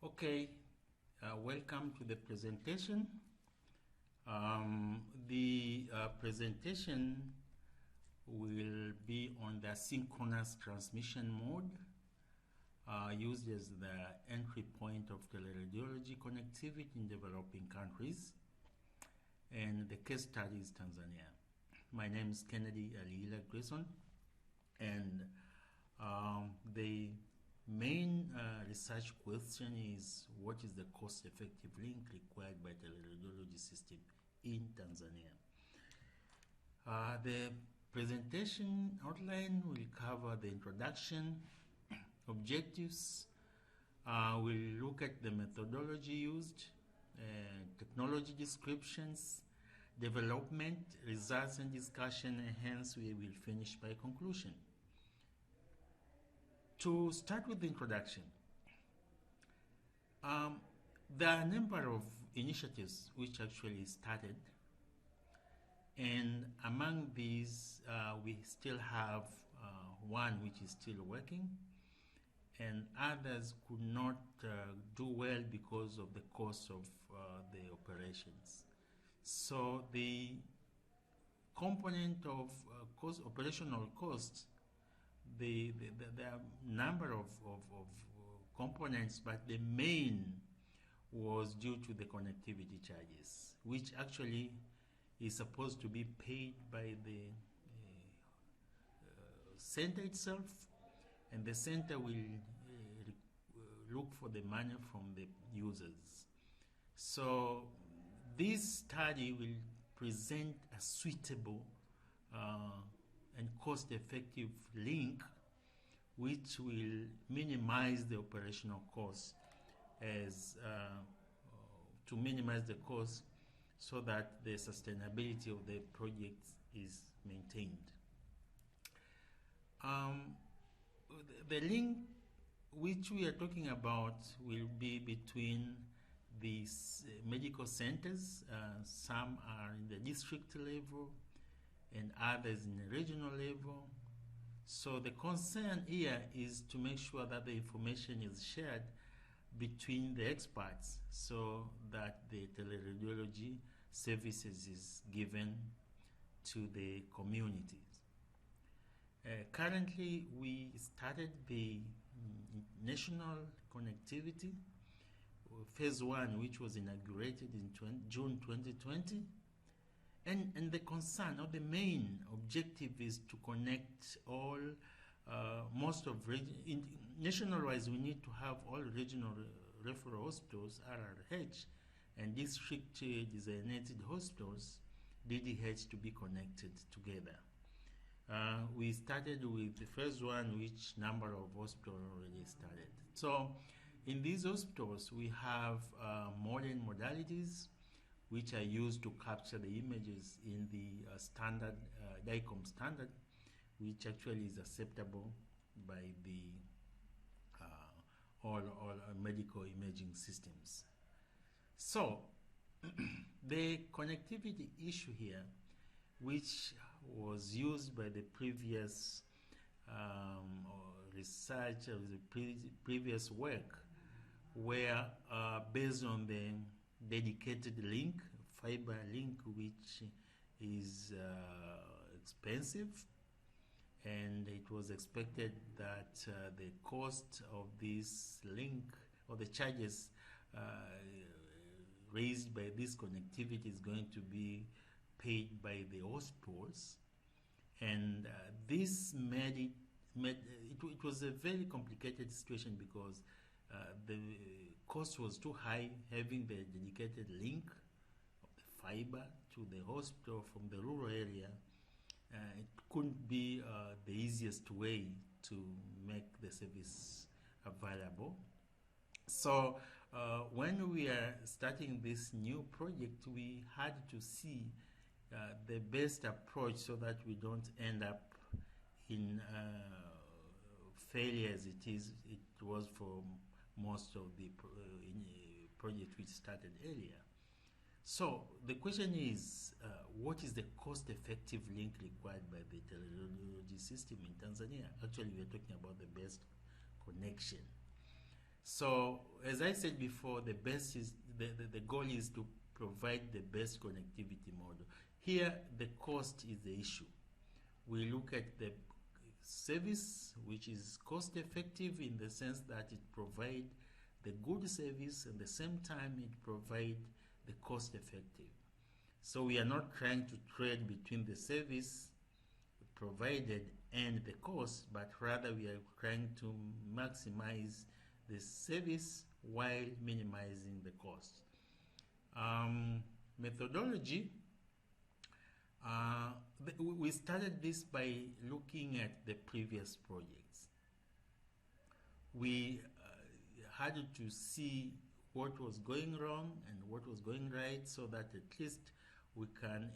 Okay, welcome to the presentation. The presentation will be on the asynchronous transmission mode used as the entry point of teleradiology connectivity in developing countries. And the case study is Tanzania. My name is Kenedy Greyson, and the main research question is what is the cost-effective link required by the teleradiology system in Tanzania? The presentation outline will cover the introduction, objectives, we'll look at the methodology used, technology descriptions, development, results and discussion, and hence we will finish by conclusion. To start with the introduction, there are a number of initiatives which actually started, and among these we still have one which is still working, and others could not do well because of the cost of the operations. So the component of operational costs, there are a number of components, but the main was due to the connectivity charges, which actually is supposed to be paid by the center itself, and the center will look for the money from the users. So this study will present a suitable and cost-effective link which will minimize the operational cost to minimize the cost so that the sustainability of the project is maintained. The link which we are talking about will be between these medical centers. Some are in the district level and others in the regional level. So the concern here is to make sure that the information is shared between the experts so that the teleradiology services is given to the communities. Currently, we started the national connectivity phase 1, which was inaugurated in June 2020. And the concern or the main objective is to connect all, most of, national-wise, we need to have all regional referral hospitals, RRH, and district designated hospitals, DDH, to be connected together. We started with the first one, which number of hospitals already started. So in these hospitals, we have modern modalities which are used to capture the images in the standard, DICOM standard, which actually is acceptable by the all medical imaging systems. So the connectivity issue here, which was used by the previous research of the previous work, were based on the dedicated link, fiber link, which is expensive, and it was expected that the cost of this link or the charges raised by this connectivity is going to be paid by the hospitals, and this made it was a very complicated situation because the cost was too high, having the dedicated link of the fiber to the hospital from the rural area. It couldn't be the easiest way to make the service available. So when we are starting this new project, we had to see the best approach so that we don't end up in failure as it was for most of the project which started earlier. So the question is, what is the cost-effective link required by the teleradiology system in Tanzania? Actually, we are talking about the best connection. So, as I said before, the best is the goal is to provide the best connectivity model. Here, the cost is the issue. We look at the service which is cost effective in the sense that it provides the good service and at the same time it provides the cost effective. So we are not trying to trade between the service provided and the cost, but rather we are trying to maximize the service while minimizing the cost. Methodology, we started this by looking at the previous projects. We had to see what was going wrong and what was going right so that at least we can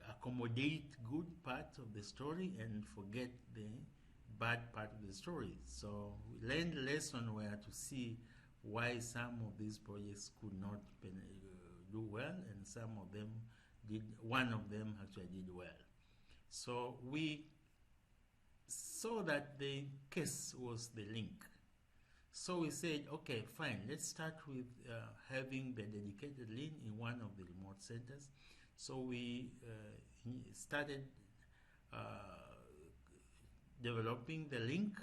accommodate good part of the story and forget the bad part of the story. So we learned the lesson where to see why some of these projects could not do well and some of them did, one of them actually did well. So we saw that the case was the link. So we said, okay, fine, let's start with having the dedicated link in one of the remote centers. So we started developing the link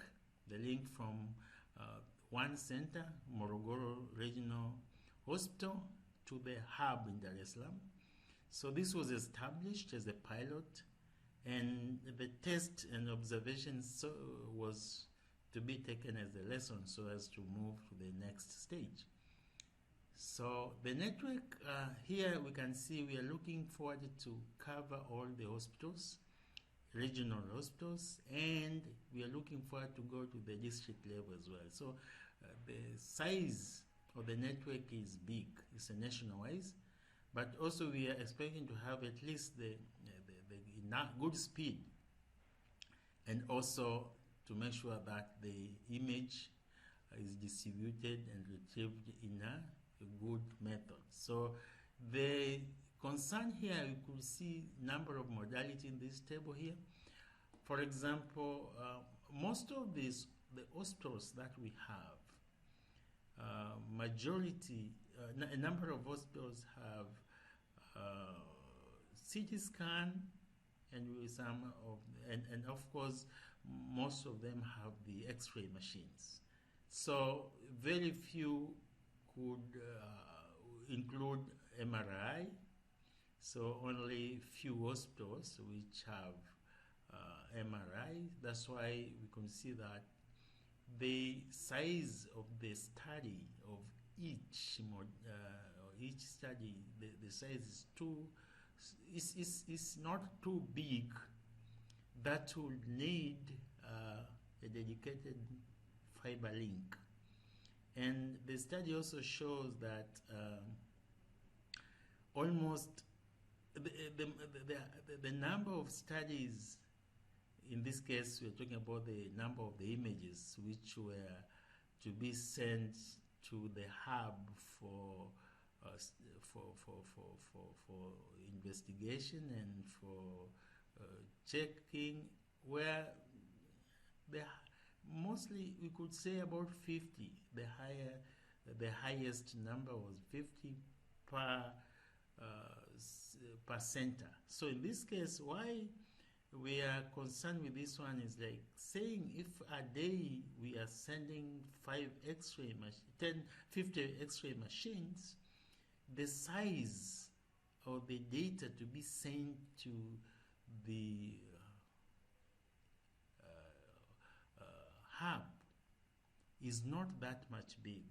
from one center, Morogoro Regional Hospital, to the hub in Dar es Salaam. So this was established as a pilot, and the test and observations was to be taken as a lesson so as to move to the next stage. So the network, here we can see we are looking forward to cover all the hospitals, regional hospitals, and we are looking forward to go to the district level as well. So the size of the network is big, it's a nationwide, but also we are expecting to have at least the good speed, and also to make sure that the image is distributed and retrieved in a good method. So the concern here, you could see number of modality in this table here. For example, most of the hospitals that we have, majority, a number of hospitals have CT scan, and some of, and of course, most of them have the X-ray machines. So very few could include MRI. So only few hospitals which have MRI. That's why we can see that the size of the study of each study, the size is not too big that would need a dedicated fiber link. And the study also shows that almost the number of studies, in this case we're talking about the number of the images which were to be sent to the hub for investigation and for checking, where mostly we could say about 50. The highest number was 50 per center. So in this case, why we are concerned with this one is like saying if a day we are sending 50 X-ray machines, the size of the data to be sent to the hub is not that much big.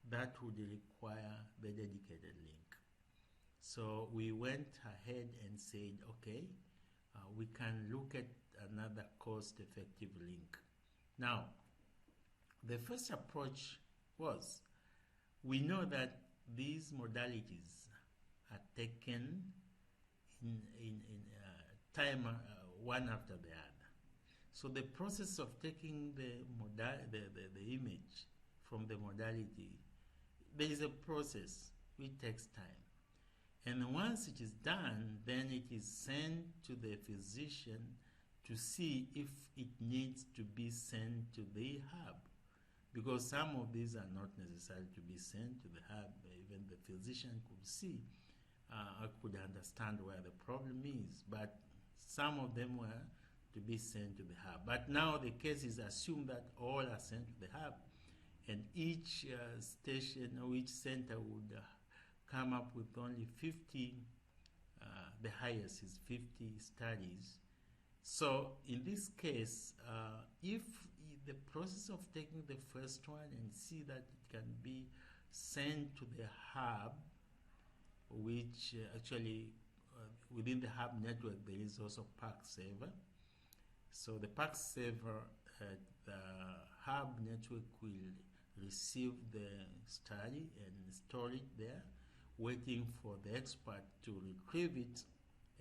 That would require the dedicated link. So we went ahead and said, okay, we can look at another cost-effective link. Now, the first approach was, we know that these modalities are taken in time one after the other. So the process of taking the image from the modality, there is a process which takes time. And once it is done, then it is sent to the physician to see if it needs to be sent to the hub. because some of these are not necessary to be sent to the hub. Even the physician could see, could understand where the problem is, but some of them were to be sent to the hub. But now the case is assumed that all are sent to the hub, and each station or each center would come up with only 50, the highest is 50 studies. So in this case, if the process of taking the first one and see that it can be sent to the hub, which actually within the hub network there is also PAC-Saver. So the PAC-Saver, the hub network will receive the study and store it there, waiting for the expert to retrieve it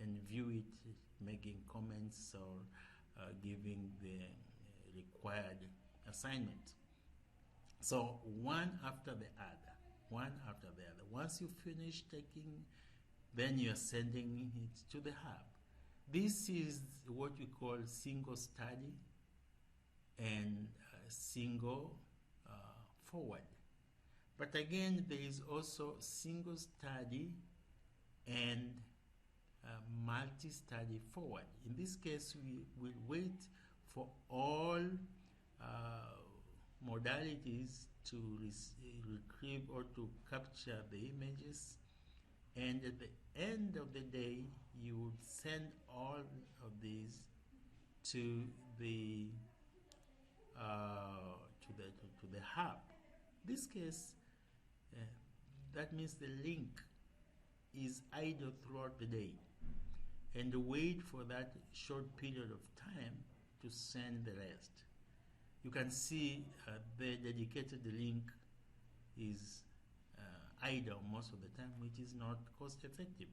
and view it, making comments or giving the required assignment. So one after the other, one after the other. Once you finish taking, then you are sending it to the hub. This is what we call single study and single forward. But again, there is also single study and multi-study forward. In this case, we will wait for all modalities to retrieve or to capture the images, and at the end of the day, you would send all of these to the hub. In this case, that means the link is idle throughout the day, and wait for that short period of time to send the rest. You can see the dedicated link is idle most of the time, which is not cost effective.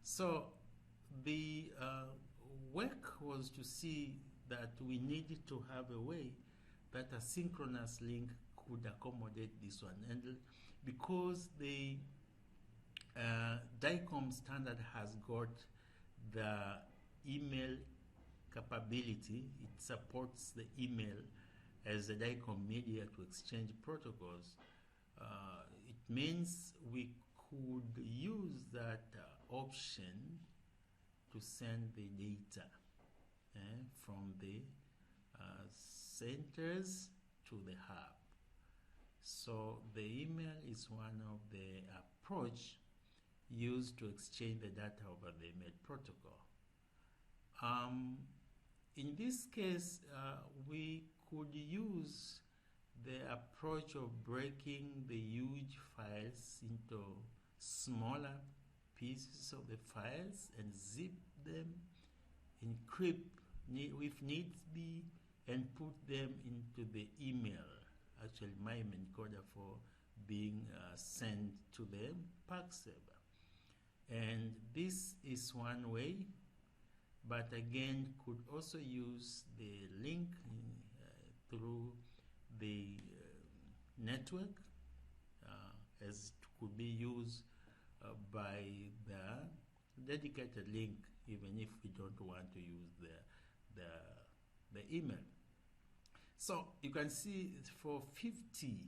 So the work was to see that we needed to have a way that a synchronous link could accommodate this one, and because the DICOM standard has got the email capability, it supports the email as a DICOM media to exchange protocols. It means we could use that option to send the data from the centers to the hub. So the email is one of the approach used to exchange the data over the email protocol. In this case, we could use the approach of breaking the huge files into smaller pieces of the files and zip them, encrypt if needs be, and put them into the email, actually MIME encoder for being sent to the PAC-Saver. And this is one way, but again could also use the link through the network, as it could be used by the dedicated link, even if we don't want to use the email. So you can see for 50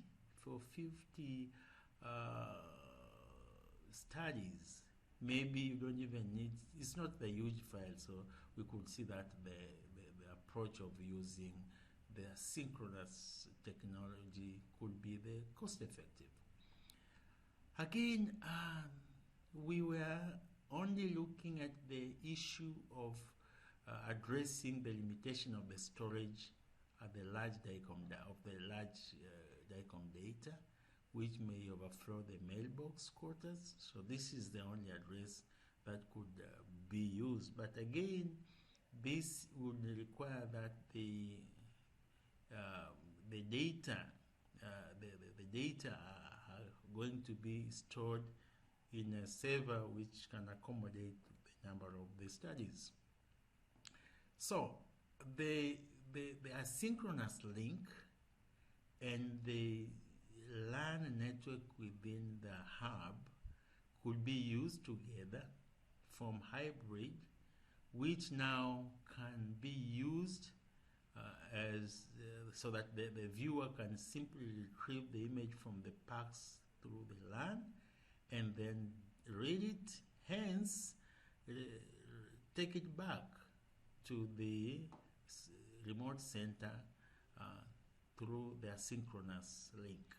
studies, maybe you don't even need, it's not the huge file, so we could see that the approach of using the synchronous technology could be the cost effective. Again, we were only looking at the issue of addressing the limitation of the storage at the large DICOM data, which may overflow the mailbox quotas. So this is the only address that could be used. But again, this would require that the data are going to be stored in a server which can accommodate the number of the studies. So the asynchronous link and the LAN network within the hub could be used together, form hybrid, which now can be used so that the viewer can simply retrieve the image from the PACS through the LAN and then read it, hence take it back to the remote center through the asynchronous link.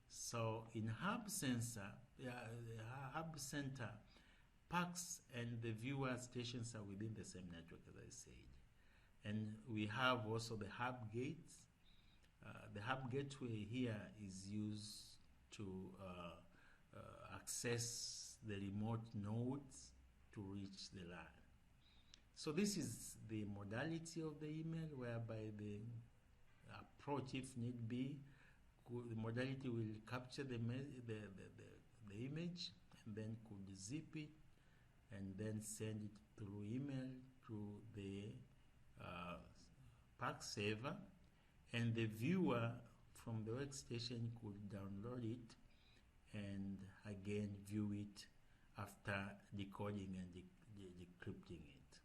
So in hub center, PACS and the viewer stations are within the same network, as I said. And we have also the hub gates. The hub gateway here is used to access the remote nodes to reach the LAN. So this is the modality of the email, whereby the approach, if need be, the modality will capture the image and then could zip it and then send it through email to the PACS server, and the viewer from the workstation could download it and again view it after decoding and decrypting it.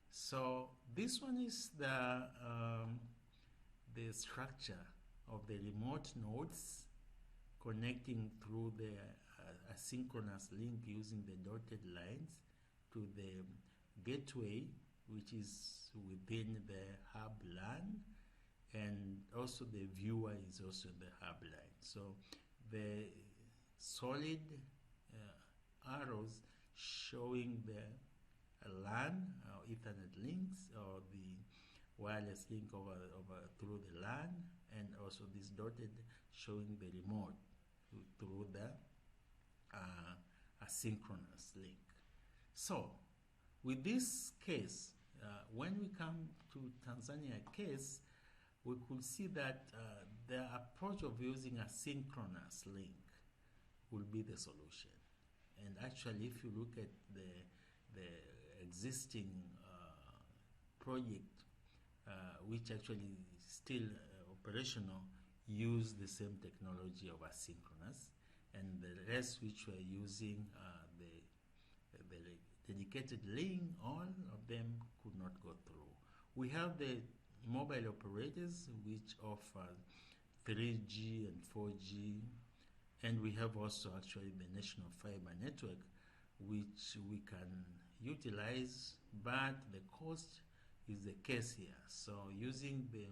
So this one is the structure of the remote nodes connecting through the asynchronous link using the dotted lines to the gateway, which is within the hub LAN, and also the viewer is also the hub line. So the solid arrows showing the LAN or Ethernet links, or the wireless link over through the LAN, and also this dotted showing the remote through the asynchronous link. So with this case, when we come to Tanzania case, we could see that the approach of using a synchronous link will be the solution. And actually, if you look at the existing project, which actually is still operational, use the same technology of asynchronous, and the rest which were using the dedicated link, all of them could not go through. We have the mobile operators which offer 3G and 4G, and we have also actually the national fiber network which we can utilize, but the cost is the case here. So using the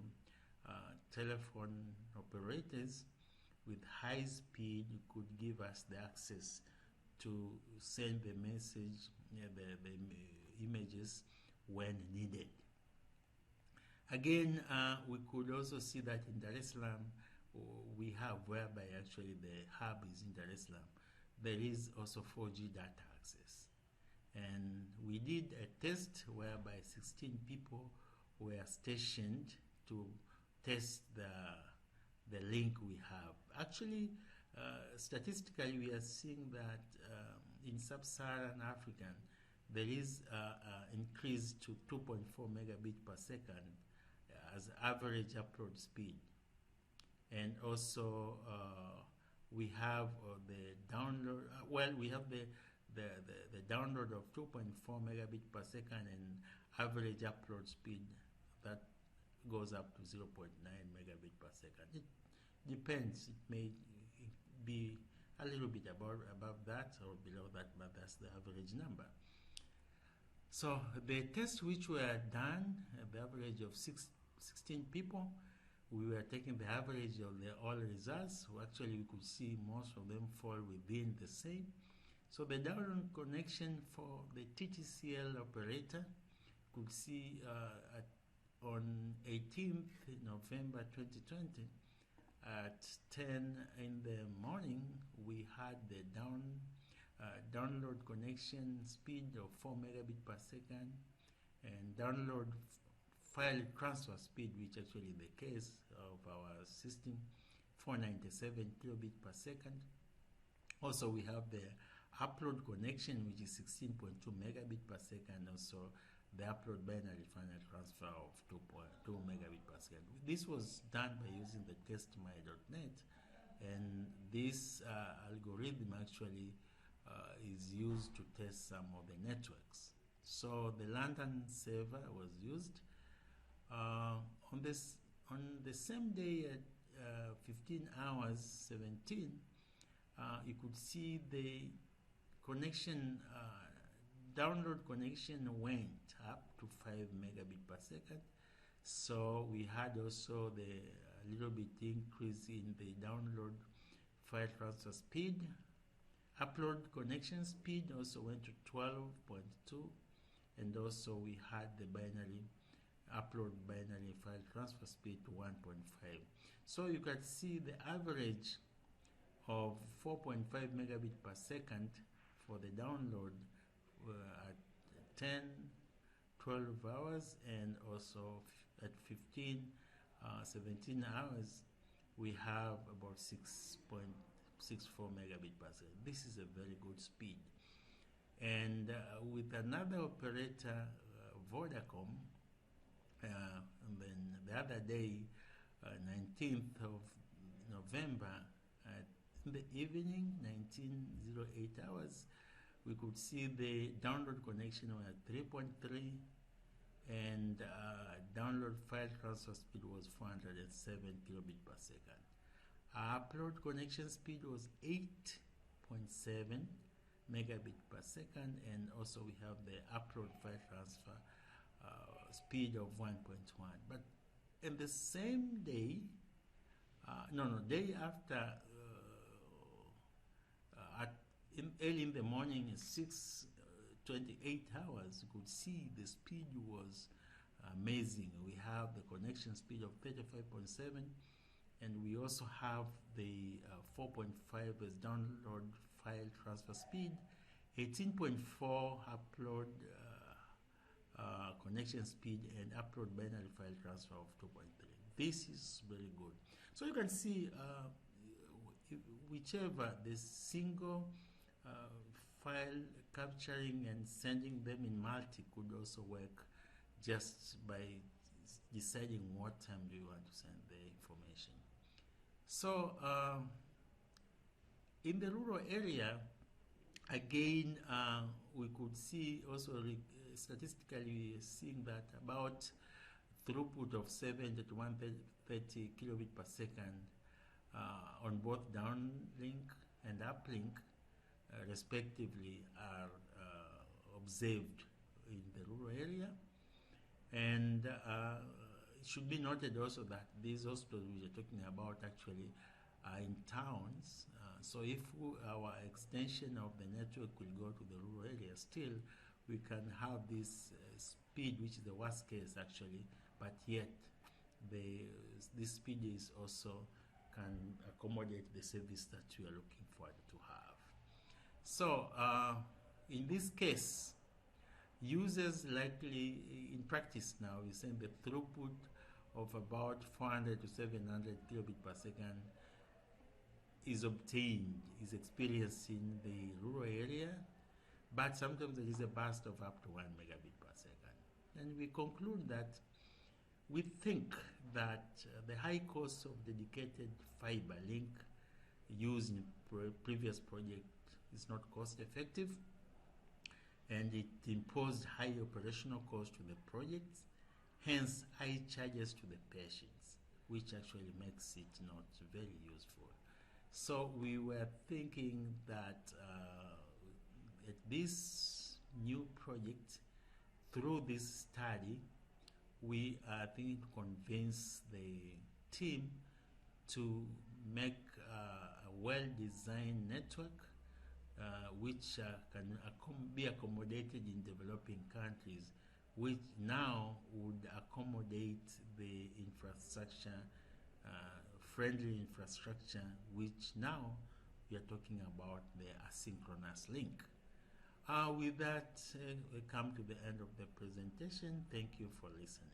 telephone operators with high speed could give us the access to send the message, the images when needed. Again, we could also see that in Dar es Salaam, we have, whereby actually the hub is in Dar es Salaam, there is also 4G data access. And we did a test whereby 16 people were stationed to test the link we have. Actually, statistically, we are seeing that in sub-Saharan Africa, there is increase to 2.4 megabit per second as average upload speed. And also, we have the download, we have the download of 2.4 megabit per second and average upload speed that goes up to 0.9 megabit per second. It depends. It may be a little bit above that or below that, but that's the average number. So the tests which were done, the average of 16 people, we were taking the average of all results. So actually, we could see most of them fall within the same. So the download connection for the TTCL operator could see on 18th November 2020 at 10 in the morning, we had the download connection speed of 4 megabit per second, and download file transfer speed, which actually is the case of our system, 497 kilobit per second. Also, we have the upload connection, which is 16.2 megabit per second. Also, the upload binary final transfer of 2.2 megabit per second. This was done by using the testmy.net, and this algorithm actually is used to test some of the networks. So the London server was used. on the same day at 15 hours 17, you could see the connection, download connection went up to 5 megabit per second. So we had also the little bit increase in the download file transfer speed. Upload connection speed also went to 12.2, and also we had the upload binary file transfer speed to 1.5. So you can see the average of 4.5 megabit per second for the download at 10, 12 hours, and also at 15, 17 hours, we have about 6.64 megabit per second. This is a very good speed. And with another operator, Vodacom, and then the other day, 19th of November, in the evening, 19:08 hours, we could see the download connection was at 3.3, and download file transfer speed was 407 kilobit per second. Upload connection speed was 8.7 megabit per second, and also we have the upload file transfer speed of 1.1. But in the same day, day after, early in the morning, 6:28 hours, you could see the speed was amazing. We have the connection speed of 35.7, and we also have the 4.5 as download file transfer speed, 18.4 upload connection speed, and upload binary file transfer of 2.3. This is very good. So you can see whichever the single file capturing and sending them in multi could also work just by deciding what time do you want to send the information. So in the rural area, again, we could see also statistically seeing that about throughput of 70 to 130 kilobit per second on both downlink and uplink respectively are observed in the rural area. And it should be noted also that these hospitals we are talking about actually are in towns. So if our extension of the network will go to the rural area, still we can have this speed, which is the worst case actually, but yet this speed is also can accommodate the service that we are looking forward to have. So in this case, users likely in practice now is saying the throughput of about 400 to 700 kilobit per second is experienced in the rural area, but sometimes there is a burst of up to 1 megabit per second. And we conclude that we think that the high cost of dedicated fiber link used in previous project is not cost effective, and it imposed high operational cost to the projects, hence high charges to the patients, which actually makes it not very useful. So we were thinking that at this new project, through this study, we are thinking to convince the team to make a well-designed network which can be accommodated in developing countries, which now would accommodate the infrastructure, friendly infrastructure, which now we are talking about the asynchronous link. With that, we come to the end of the presentation. Thank you for listening.